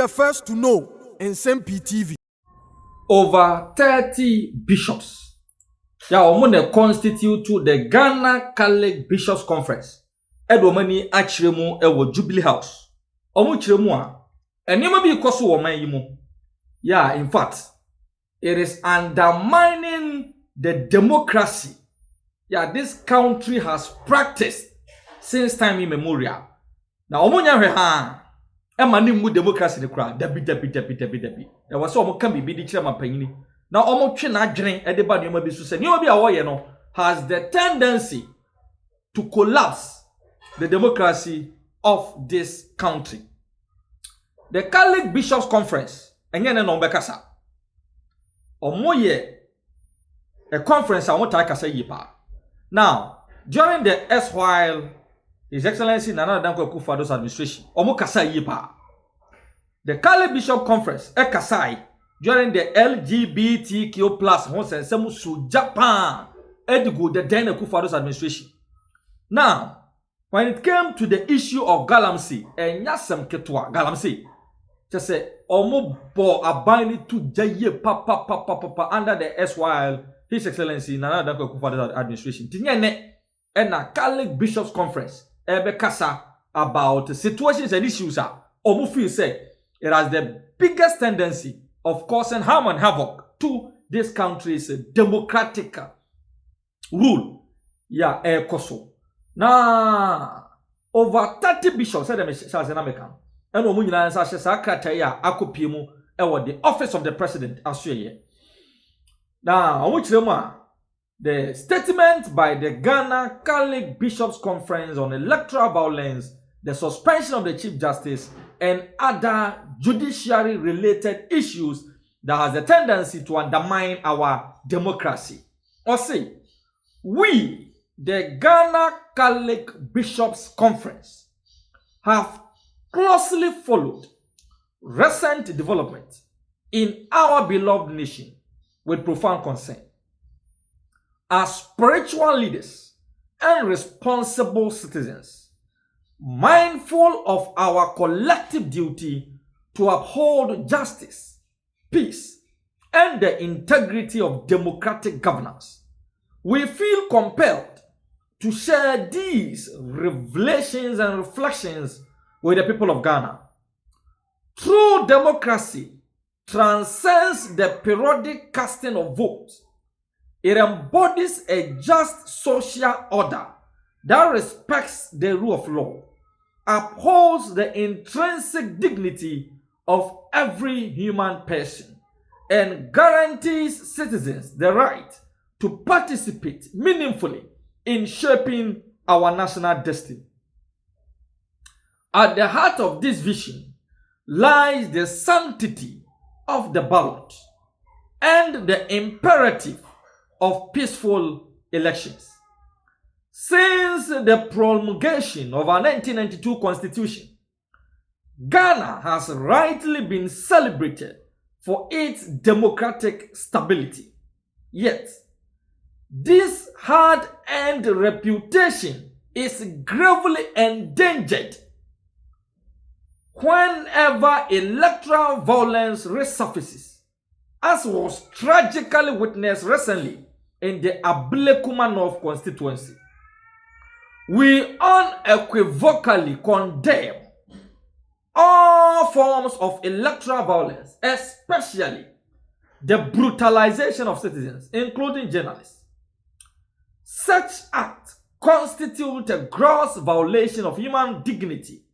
the first to know Nsem-Pii TV. Over 30 bishops. They constitute the Ghana Catholic Bishops Conference. Edwomani achiremu ewo Jubilee House. Omu chiremu a enema bi koso wo man yimu. Yeah, in fact, it is undermining the democracy. Yeah, this country has practiced since time immemorial. Now, omunya hwe ha. Ema ni mu democracy ni kura. Dabi. E was omo kan bibi di kire mapanyini. Na omo twe na adwene e de ba nioma bi so se nioma bi a wo ye no has the tendency to collapse the democracy of this country. The Catholic Bishops Conference enye ne no bekasa. Omo ye a conference I want to kasa yipa. Now, during the erstwhile His Excellency Nana Dankwa Akufo-Addo's administration, omo kasa yipa. The Catholic Bishop Conference kasai during the LGBTQ plus nsem su Japan edigo the Dana Akufo-Addo's administration. Now, when it came to the issue of galamsey, enyasem ketwa galamsey, just say omo bo abani to jaye pa under the erstwhile His Excellency Nana Dankwa Akufo-Addo's administration. Tinyene na Catholic Bishops Conference ebe kasa about situations and issues omo feel say it has the biggest tendency of causing harm and havoc to this country's democratic rule. Yeah, koso. Na over 30 bishops said them shall say na meka. And omo nyina nsa hye krata ya akopie mu e the office of the president asoye. Now, omo kiremu the statement by the Ghana Catholic Bishops Conference on electoral violence, the suspension of the Chief Justice, and other judiciary-related issues that has a tendency to undermine our democracy. Or say, we, the Ghana Catholic Bishops Conference, have closely followed recent developments in our beloved nation with profound concern. As spiritual leaders and responsible citizens, mindful of our collective duty to uphold justice, peace, and the integrity of democratic governance, we feel compelled to share these revelations and reflections with the people of Ghana. True democracy transcends the periodic casting of votes. It embodies a just social order that respects the rule of law, upholds the intrinsic dignity of every human person, and guarantees citizens the right to participate meaningfully in shaping our national destiny. At the heart of this vision lies the sanctity of the ballot and the imperative of peaceful elections. Since the promulgation of our 1992 Constitution, Ghana has rightly been celebrated for its democratic stability. Yet, this hard-earned reputation is gravely endangered whenever electoral violence resurfaces, as was tragically witnessed recently in the Ablekuma North constituency. We unequivocally condemn all forms of electoral violence, especially the brutalization of citizens, including journalists. Such acts constitute a gross violation of human dignity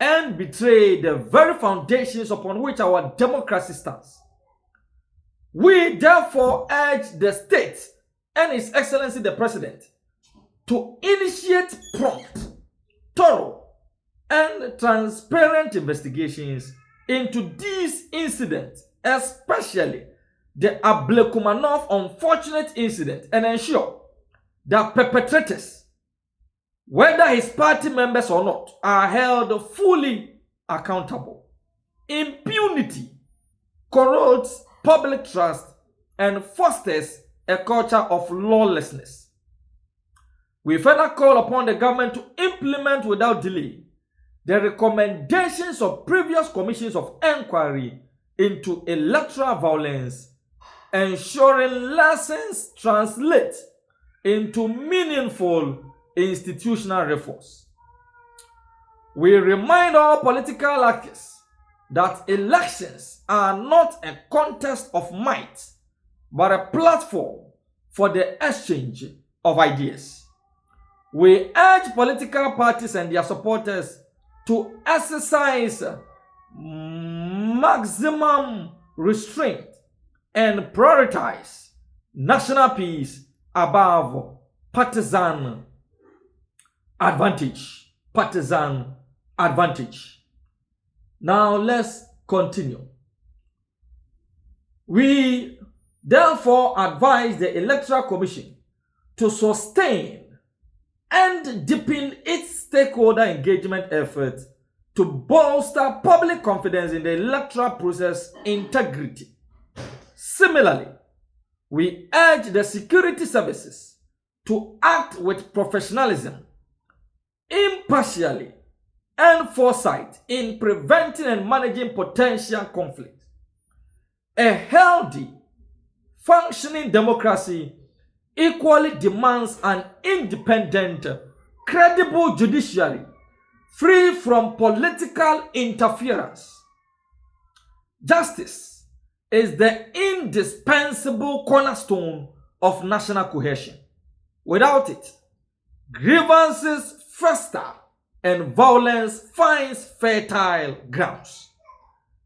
and betray the very foundations upon which our democracy stands. We therefore urge the state and His Excellency the President to initiate prompt, thorough, and transparent investigations into these incidents, especially the Ablekuma North unfortunate incident, and ensure that perpetrators, whether his party members or not, are held fully accountable. Impunity corrodes public trust and fosters a culture of lawlessness. We further call upon the government to implement without delay the recommendations of previous commissions of inquiry into electoral violence, ensuring lessons translate into meaningful institutional reforms. We remind all political actors that elections are not a contest of might, but a platform for the exchange of ideas. We urge political parties and their supporters to exercise maximum restraint and prioritize national peace above partisan advantage. Partisan advantage. Now let's continue. We therefore advise the Electoral Commission to sustain and deepen its stakeholder engagement efforts to bolster public confidence in the electoral process integrity. Similarly, we urge the security services to act with professionalism, impartially, and foresight in preventing and managing potential conflict. A healthy, functioning democracy equally demands an independent, credible judiciary free from political interference. Justice is the indispensable cornerstone of national cohesion. Without it, grievances fester and violence finds fertile grounds.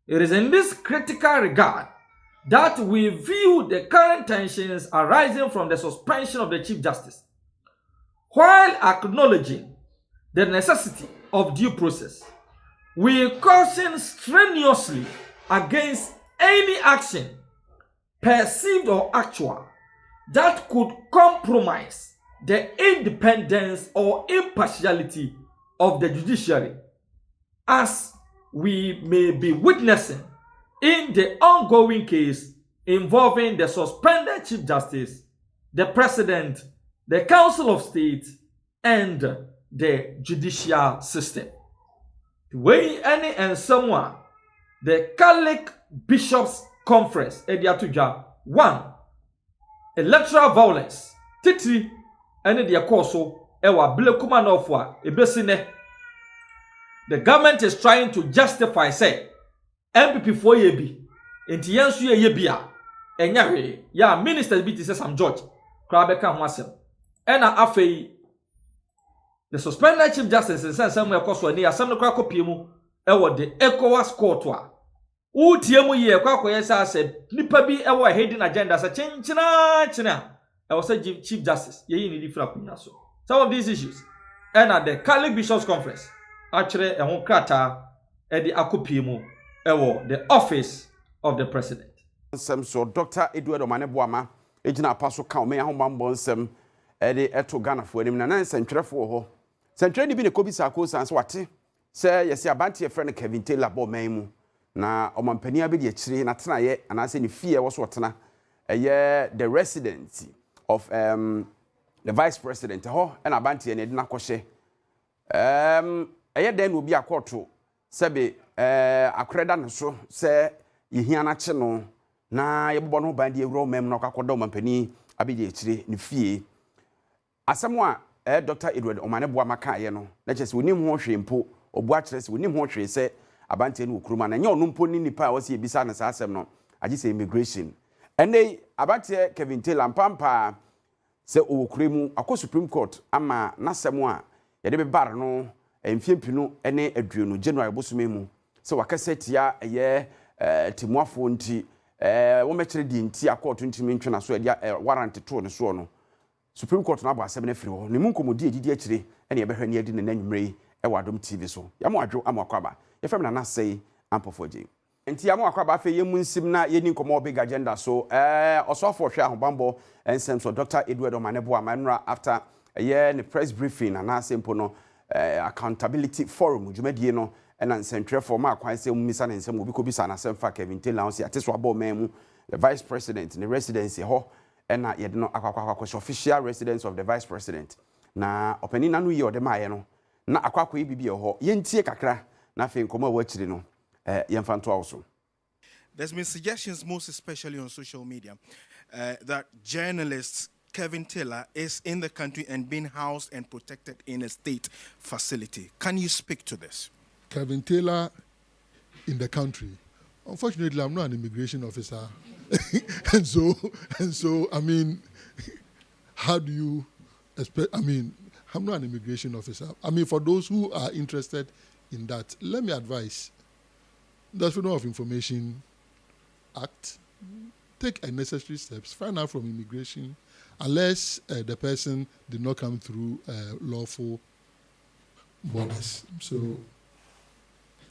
It is in this critical regard that we view the current tensions arising from the suspension of the Chief Justice. While acknowledging the necessity of due process, we caution strenuously against any action, perceived or actual, that could compromise the independence or impartiality of the judiciary, as we may be witnessing in the ongoing case involving the suspended Chief Justice, the President, the Council of State, and the judicial system. When any and someone, the Catholic Bishops Conference, Ediatuja, 1. Electoral violence, titri, and the akoso, ewa blekuma nofwa, ebesine. The government is trying to justify, say, MPP for yebi, enti yensu ye yebia, enyahwe, ya ministers biti se Sam George, krabeka mwasem. Ena afei, the suspended Chief Justice in Nsem-Pii koso ni asem kwa kopiemu, ewo de ECOWAS court wa. Utiemu ye kwa koyesa se nipa bi ewo hidden agenda sa china. Ewo se Chief Justice, ye yi ni difra kunya so. Some of these issues, ena the Catholic Bishops Conference, actually ehon krata edi akopiemu ewo the office of the president. So Dr. Edward Omaneboama, ejina apaso ka o me ahomambo nsem edi eto Ghana fo anim na nsentwerefo ho. Sentwere ni bi ne kobisa ko san so wate se yesi abante e friend Kevin Taylor bo man mu na omampani abi de akire na tena ye anase ne fie wo so tena the resident of the vice president ho na abante ne de na kohye den obi akoto sebe akreda no so se yehia na che no na yebobo no ban de ewro mem na kwakoda omampani abi de akire ne fie asemo a Dr. Edward Omaneboama ka ye no na chese wonim ho hwempo obu akire se wonim ho hwe se abante no okuruma na nya onu mpo ni nipa a wose ebisa na sa asem no agi se immigration ene abante Kevin Taylor mpampa se okuremu akọ Supreme Court ama nasem a yede be bar no mfiempi no ene aduonu January bosume mu se wakase tia ye timuafo nti wo mekire di nti akọ ntimi ntwena so dia warrant to ne so no Supreme Court na ba asem na firi ho ne mu nkomodi edidi akire ene ye behwe ne adi ne nanwumre Wadom TV so yamo adwo amakwaba ye fem na nasei ampofoje enti yamo akwaba afa ye munsim na ye ni nkomo big agenda so osofo hwe ahobambo ensem so Dr. Edward Omaneboama nra after ye ne press briefing na nasempo no accountability forum dwumadie no na nsentwerefo ma akwan se mumisa na nsem obi ko bisa na semfa Kevin Taylor so ateso abo man the vice president ne residency ho na ye de no akwakwa official residence of the vice president na openi na no ye ode ma ye no na akwakọ yi bibi ho yentie kakra na fe nkoma wa chiri no yemfa nto awso. There's been suggestions, most especially on social media, that journalist Kevin Taylor is in the country and being housed and protected in a state facility. Can you speak to this? Kevin Taylor in the country. Unfortunately, I'm not an immigration officer. and so, I mean, how do you expect, I mean, I'm not an immigration officer. I mean, for those who are interested in that, let me advise, the Freedom of Information Act, take necessary steps, find out from immigration, unless the person did not come through lawful borders. So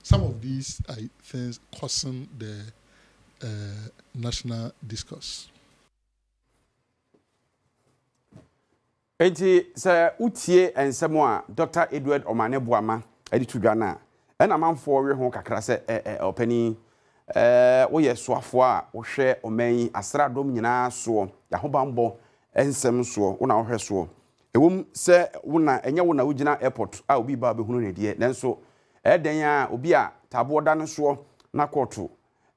some of these things causing the national discourse. Enti se utie ensem a Dr. Edward Omane Boama edi tudwa na na manfo we ho kakra se opani wo ye soafo a wo hwe oman asradom nyina so ya ho bambo ensem so wo na wo hwe so ewum se wo na enye wo na wugina airport a obi ba behunu ne de nanso eden a obi a tabo da no so na koto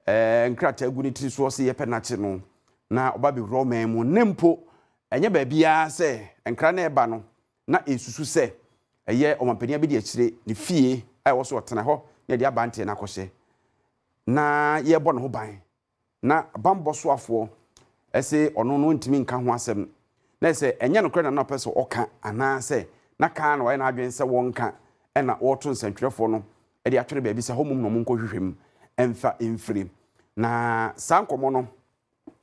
nkrata agu ni tiri so se ye penache no na oba be roman mu nempo enye ba bia se nkra na eba no na esusu se eye omampania bi de akire ne fie ai wo so otena ho na de abante na kohye na ye bo no ho ban na bambo so afo ese ono no ntimi nka ho asem na ese enye no kra na pese oka ana se na kan no na adwen se wonka na woto nsantwerefo no e de atwere ba bi se homum no monko hwehwem emfa emfiri na sankomo no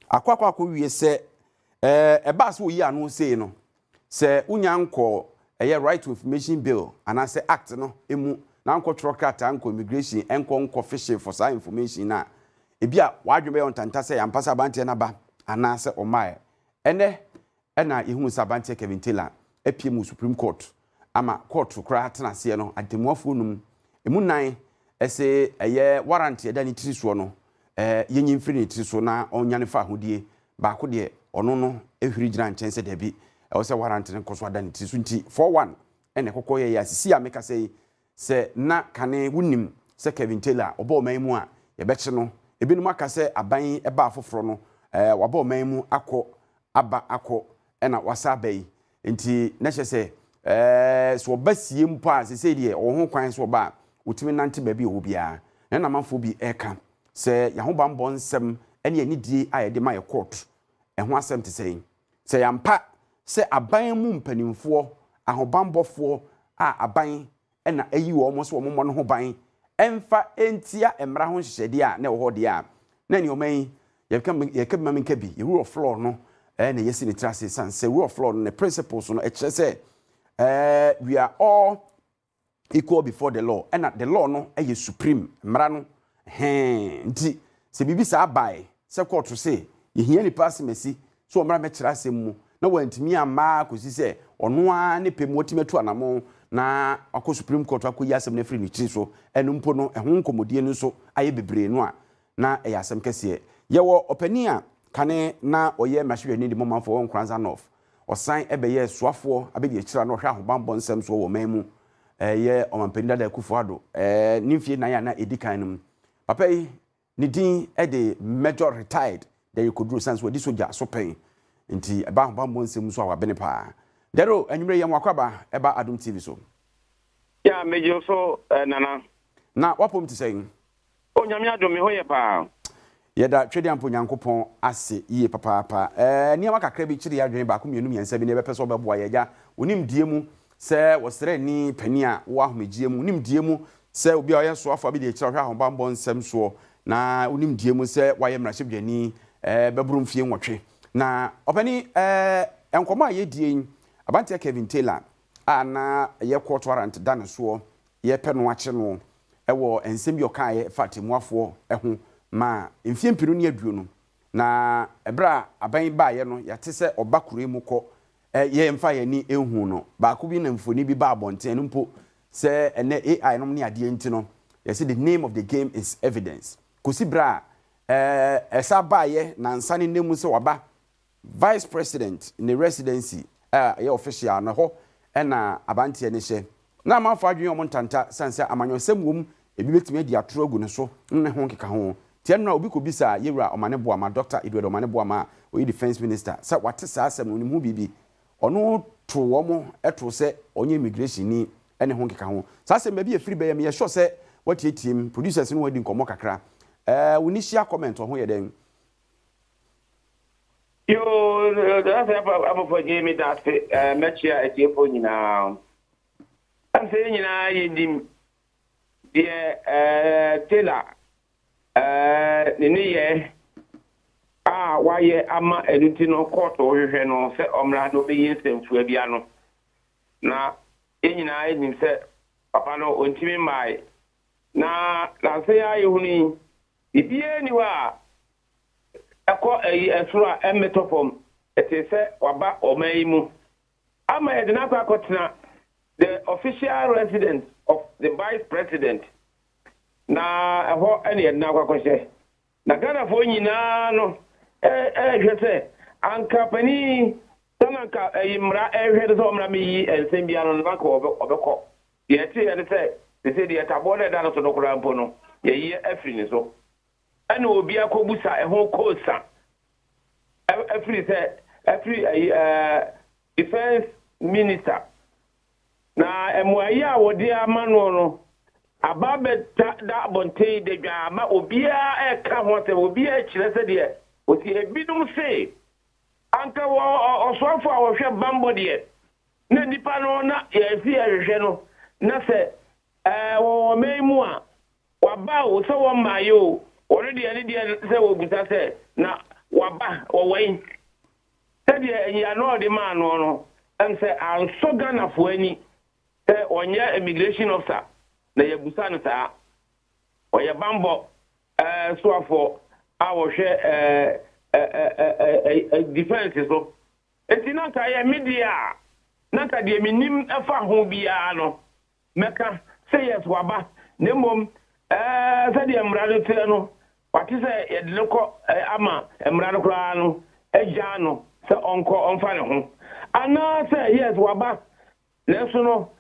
akwakwa wie se eba so yi anu sei no se unyanko eye right to information bill ana se act no emu na anko trokata anko immigration enko fishing for sa information na ebia wadwebe on tanta se yampasa bante na ba ana se omae ene na ehunu sabante Kevin Taylor epiem Supreme Court ama court kra atena se no ademuafo num emu nan ese eye warrant eda ni tiriso no yenyi mfiri ni tiriso na onyane fa ahodie ba ko de ono no ehwiri gina nchense da bi se warrant ne koso ada ni tiriso nti 41 ene kokoye ya sisi ya meka se na kane wunim se Kevin Taylor obo man mu a ye beche no ebinum aka se aban eba afoforo no wabo man mu akọ aba akọ ena wasa bai nti na hye se so obasie mpo a se de wo ho kwan so ba utimi nante ba bi obia na manfo bi eka se ya ho bambo nsem ene ani die a ye de ma ye court ho asem te se yampa se aban mu mpanimfo ahobambofo a aban ena ayi wo mo so mo no ho ban emfa entia emra ho hyehyede a na wo ho de a na ni oman ye kam maminka bi ye rule of law no na yesi ni trase sanse rule of law no principles no e kire se we are all equal before the law and the law no e supreme mra no nti se bibi sa abai se court say ye hia ni pass mesi so mra me kire asem mu na wantimi amma kosi se ono a ne pem otimetu anamo na akọ Supreme Court akọ yasem na free ni tiri so enu mpo no ehun komodie no so aye bebre no a na yasem kese ye wo opani a kane na oye mahwe ni de momamfo won Kranza North osan ebeye soafo abedi akira no hwa ahobambo nsem so wo manmu ye omampani dada akufo ado nimfie na ya na edikan num papa yi ni din e de major retired there you could do sense we di soja so pen nti eba ahobambo nsem so awabene pa dero anwumre yam wakwaba eba Adom TV so ya mejo so nana na wapom ti saying o nyame adom ho ye pa yeda twede ampo nyankopon ase iye papa niam kakra bi kire yadwen ba ko mienu miensa bi ne bepeso obeboa yeja onim die mu se wosere ni pani a wo ahomegie mu onim die mu se obi a oye so afa bi de kire hwa ahobambo nsem so na onim die mu se waye mrahwedwani beburum fie nwotwe na opani enkoma ye die abante Kevin Taylor ana ye court warrant dane so ye peno ache no ewo ensem bi okaye fatimuafo eho ma mfie mpiru ne aduo na ebra aban ba ye no yate se obakure mu ko ye mfa ye ni ehu no ba ko bi na mfoni bi ba abonten mpo se ene AI no ne ade enti no ye say the name of the game is evidence kosi bra esa ba ye na nsane nemu se waba vice president in the residency ye official na ho na abante ne hye na ma fa adwen omo ntanta sanse amanyosem wom ebi betimi adi atoro agu ne so ne ho keka ho tie no obi ko bisa yewura omane boama Dr. Edward omane boama oyi defense minister sa wate sa asem no mu bibi ono to womo eto se onye immigration ni ene ho keka ho sa asem ba bi efiri be ye sure se what team producers no wadi nkomo kakra we share comment on ho ye den yo that's about for Jamie that match here at your phone now. I'm saying you Taylor ni why ama edutino court o hwehwe no se omra no be yinsemfu bia no na enyina enim se papa no ontimi mai na se ya yehuni bibie ni wa akọ esura emetopom etese waba omaimu ama edina akotena the official residence of the vice president na ho ene edina akokose na Ghana fo nyina no hwese anka pani tananka imra hwede so mra mi Nsem-Pii no na ko obekọ ye ti ye se de tabo na da no so no kura mpo no ye yi afri ni so ana obi akobusa ho kosa afri defense minister na emuayi a wodi amano no ababe da bonte de dwa ma obi a ka ho se obi a kire se de oti ebidum se anka wo osofo a wo hwe bambo de na nipa no na ye fi ahwehwe no na se wo meimu a waba wo so wo mayo already any dia se wo buta se na waba wo wai se de ya no de man no am se anso Ghana fo ani se onye immigration officer na ye busa no saa oye bambo so afọ a wo hwe defense so etina ka ya media na ka de minim efa ho bia no meka say yes waba nemom se de emrado tire no wati se ye de ko ama emrado kra no eja no se onko onfa ne ho ana se yes waba leso no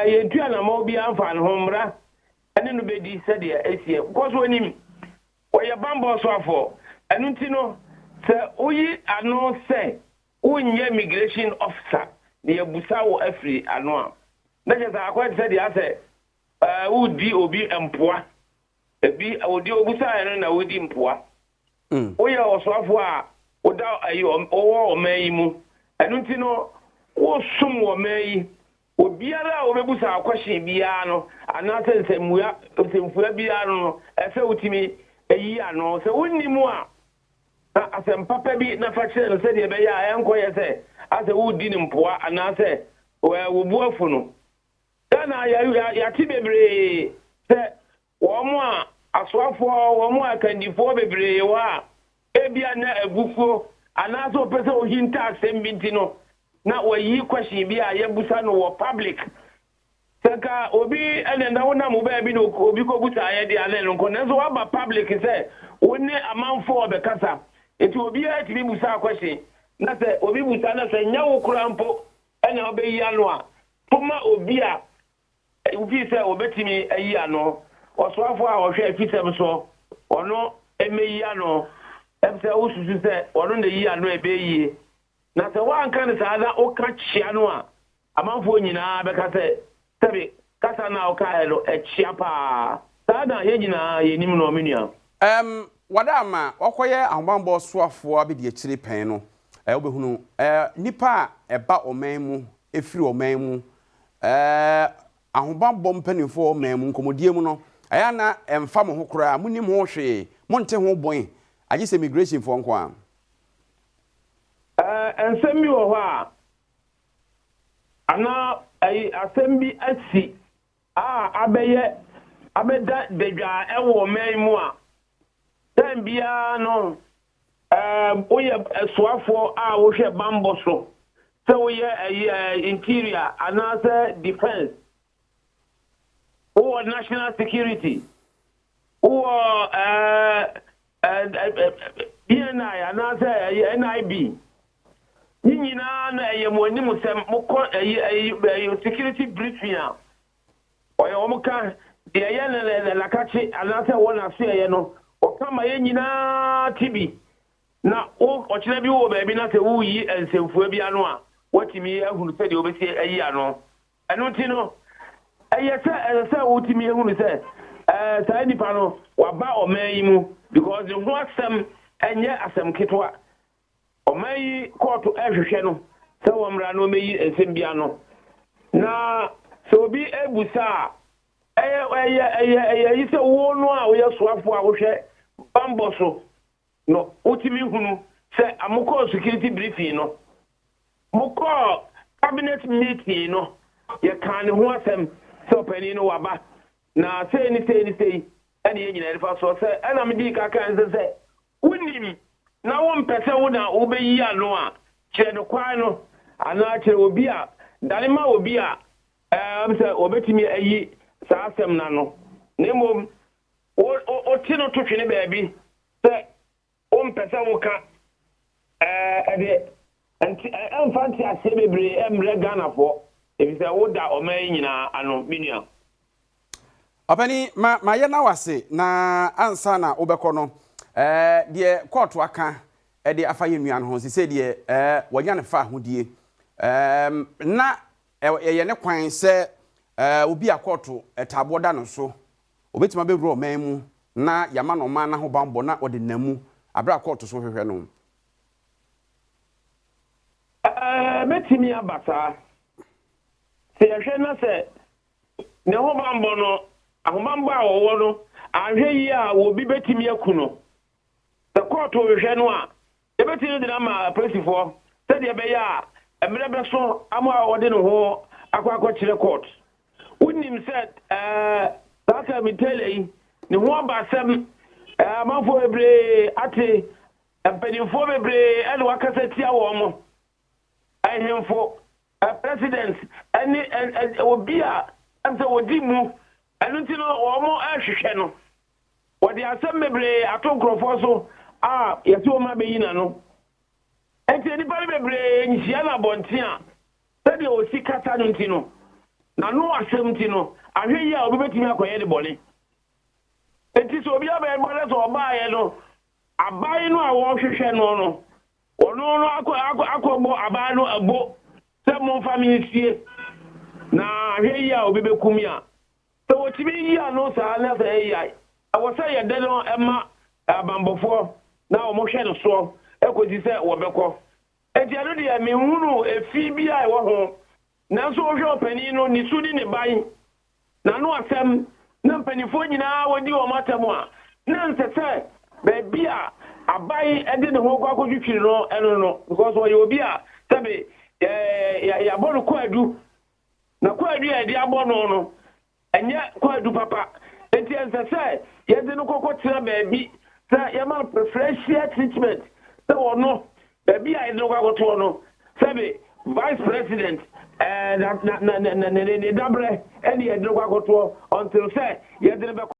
ye dua na ma obi anfa ne ho mra ene no bedi se de esie because onim oye bambo so afọ enu ti no se oyi ano se unye immigration officer ne yabusa wo afri ano a na je sa akwa se de ase udi obi empoa ebi odi obusa ene na odi mpoa oye osofo a oda ayi owo omayi mu enu ti no wo sum wo mayi obiara obebusa akwashin bia no anase nsemfua bia no efe utimi eyi ano se wonnimu a asem papa bi na fa kire no se de be ya enkoye se ase wudi ni mpoa anase wo buafu no na ya ti bebre se wo mo a asoafo wo mo akandifo bebre wa ebia na egufuo anase opese ohinta asem binti no na wayi question bi a yebusa no wo public saka obi ene na wona mo ba bi no obi ko busa ye de ale no ko nenzo wa ba public se woni amanfo obekasa eti obi a ti bi busa question na se obi busa na se nyawo kurampo ene obeyi ano a poma obi a ufi se obetimi ayi ano osoafo a ohwe afisem so ono emeyi ano emse ususu se ono na yi ano ebeyi na se wa nka ne saa o ka chia no a amanfo nyina beka se tabi kasa na o ka elo chia pa saa na ye nyina ye nim no menua wadama okoye ahombo soafo abedi akire pen no obehunu nipa eba oman mu efiri oman mu ahombo mpanifo oman mu nkomodie mu no aya na emfa mo ho kora munim ho hwe monte ho bon agise immigration fo nko a Nsem-Pii wo ho a ana asem bi asi abeda dedwa ewo man mu a dan bia no oye soafo a wo hwe bambo so se oye interior another defense or national security or BNI another NIB nyina na ye moni musem moko security briefing oye omuka de ye ne la kachi anase wona so ye no o kama ye nyina tibi na o kyerɛ bi wo baabi na sɛ wo yi nsɛmfua bi ano a watimi ahunu sɛ de obesi ayi ano ɛno ti no ɛyɛ sɛ wotimi ahunu sɛ saa nipa no waba ɔman yi mu because the ho asɛm ɛnyɛ asɛm ketewa ɔman yi kɔɔto ɛhwehwɛ no sɛ wɔmmra no ɔmɛyi nsɛm bi ano na sɛ obi ebusa a ɛyɛ yi sɛ wo no a woyɛ soafo a wohwɛ bambɔ so no utimi hunu say amukọ security briefing no mukọ cabinet meeting no ye kan ne ho asem so pani no waba na say ni ene ye nyina refa so say ana me di kaka nse say unim na wo mpese wo na wo beyi ano a kire no kwan no ana kire obi a dalema obi a am say obetimi ayi sa asem na no nemom o ti no to twene baabi say pesa woka ede anfanti ase bebre emre Ghana fo ebisa woda oman nyina ano minua Opani ma ye na wase na ansa na obekọ no de court aka de afaye nua no ho se de wonya ne fa hodie na ye ne kwan se obi a court etabo da no so obetima be wuro oman mu na yama no man na ho bambo na ode namu abra court so hwehwe no metimi abata se yehwe na se ne ho bambo no ahomambo a wo no ahwe yi a wo bi betimi akuno the court hwehwe no a e betimi de na ma presifo se de be ya emre be so amo a wode no ho akwa kire court unim said that me tell you ne ho abasem amafo ebre ate empenifo bebre ene wakasa tia wo mo ahemfo president ani obi a amse wodi mu enu ti no wo mo ahwehwe no wodi asem bebre atokrofo so yesi o ma beyina no enti ni pale bebre nhia na bonte a sede o sikata no nti no na no asem ti no ahwe yi a obi betimi akoye de bole enti so obi aba ebole so oba ye no abai no a wo hwehwe no no ono no akọgbo abai no abo se mo family sie na ahwe yi a obi bekumi a so otimi yi a no sa na sa yi ai awo se ye de no ema abambofo na o mo hwe no so ekodi se wo beko enti ado de me hunu efi bi a wo ho na so hwe opani no ni sudi ne bai na no asem na mpanifo nyina wodi o matamu a na nsese beebi a abai ede ne ho kwakotwitwiri no eno no because wo ye obi a sebe ya bono kwadu na kwadu ya de abono no enye kwadu papa enti nsese ye de no kokotira beebi sa ya ma preferential treatment se wono beebi a ye de no kwakoto no sebe vice president na dabre eni ye de no kwakoto until say ye de